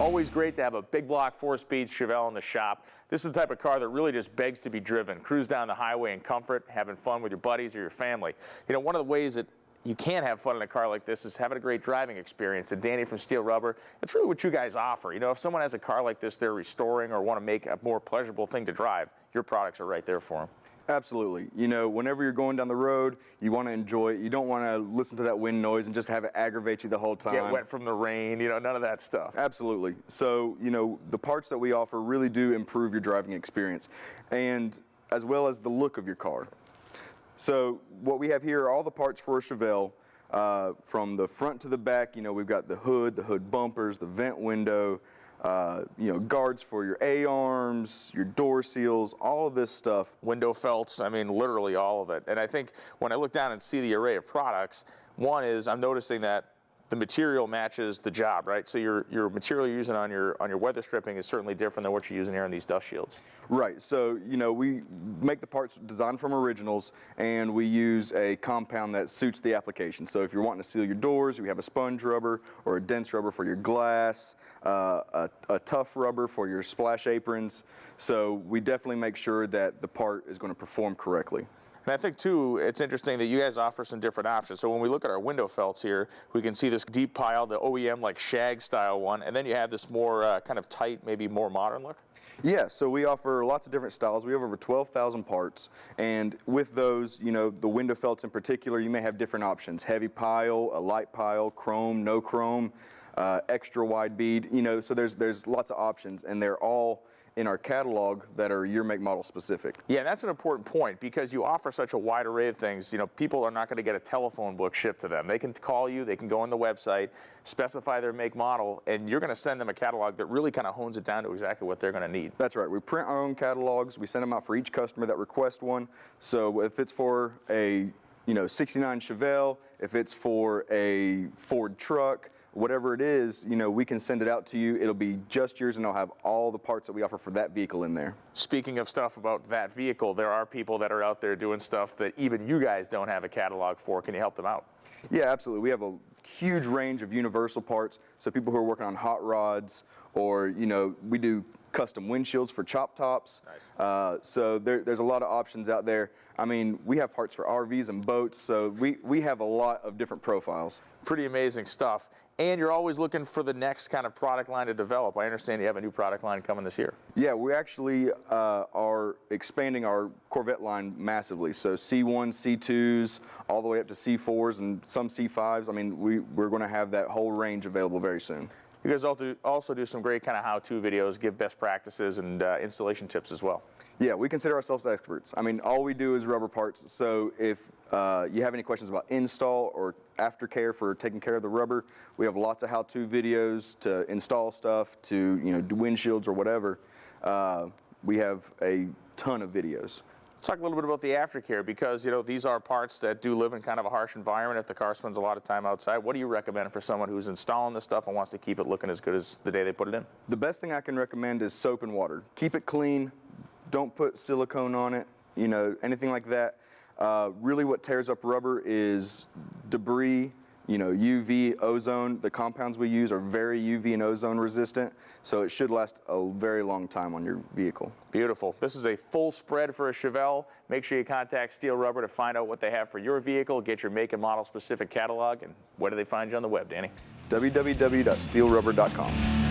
Always great to have a big block 4-speed Chevelle in the shop. This is the type of car that really just begs to be driven. Cruise down the highway in comfort, having fun with your buddies or your family. You know, one of the ways that you can have fun in a car like this is having a great driving experience. And Danny from Steele Rubber, that's really what you guys offer. You know, if someone has a car like this they're restoring or want to make a more pleasurable thing to drive, your products are right there for them. Absolutely. You know, whenever you're going down the road, you want to enjoy it. You don't want to listen to that wind noise and just have it aggravate you the whole time. Get wet from the rain, you know, none of that stuff. Absolutely. So, you know, the parts that we offer really do improve your driving experience, and as well as the look of your car. So what we have here are all the parts for a Chevelle, from the front to the back. You know, we've got the hood bumpers, the vent window, you know, guards for your A-arms, your door seals, all of this stuff. Window felts, I mean, literally all of it. And I think when I look down and see the array of products, one is I'm noticing that the material matches the job, right? So your material you're using on your weather stripping is certainly different than what you're using here on these dust shields. Right, so, you know, we make the parts designed from originals, and we use a compound that suits the application. So if you're wanting to seal your doors, we have a sponge rubber or a dense rubber for your glass, a tough rubber for your splash aprons. So we definitely make sure that the part is going to perform correctly. And I think, too, it's interesting that you guys offer some different options. So when we look at our window felts here, we can see this deep pile, the OEM like shag style one, and then you have this more kind of tight, maybe more modern look. Yeah, so we offer lots of different styles. We have over 12,000 parts, and with those, you know, the window felts in particular, you may have different options: heavy pile, a light pile, chrome, no chrome, extra wide bead. You know, so there's lots of options, and they're all in our catalog that are year, make, model specific. Yeah, and that's an important point because you offer such a wide array of things. You know, people are not going to get a telephone book shipped to them. They can call you, they can go on the website, specify their make, model, and you're going to send them a catalog that really kind of hones it down to exactly what they're going to need. That's right. We print our own catalogs. We send them out for each customer that requests one. So if it's for a, you know, 69 Chevelle, if it's for a Ford truck, whatever it is, you know, we can send it out to you. It'll be just yours, and I'll have all the parts that we offer for that vehicle in there. Speaking of stuff about that vehicle, there are people that are out there doing stuff that even you guys don't have a catalog for. Can you help them out? Yeah, absolutely. We have a huge range of universal parts. So people who are working on hot rods, or, you know, we do custom windshields for chop tops. Nice. So there's a lot of options out there. I mean, we have parts for RVs and boats, so we have a lot of different profiles. Pretty amazing stuff. And you're always looking for the next kind of product line to develop. I understand you have a new product line coming this year. Yeah, we actually are expanding our Corvette line massively. So C1, C2s, all the way up to C4s and some C5s. I mean, we're going to have that whole range available very soon. You guys also do some great kind of how-to videos, give best practices and installation tips as well. Yeah, we consider ourselves experts. I mean, all we do is rubber parts. So if you have any questions about install or aftercare for taking care of the rubber, we have lots of how-to videos to install stuff, to, you know, do windshields or whatever. We have a ton of videos. Let's talk a little bit about the aftercare because, you know, these are parts that do live in kind of a harsh environment if the car spends a lot of time outside. What do you recommend for someone who's installing this stuff and wants to keep it looking as good as the day they put it in? The best thing I can recommend is soap and water. Keep it clean. Don't put silicone on it, you know, anything like that. Really what tears up rubber is debris, you know, UV, ozone. The compounds we use are very UV and ozone resistant, so it should last a very long time on your vehicle. Beautiful. This is a full spread for a Chevelle. Make sure you contact Steele Rubber to find out what they have for your vehicle, get your make and model specific catalog, and where do they find you on the web, Danny? www.steelerubber.com.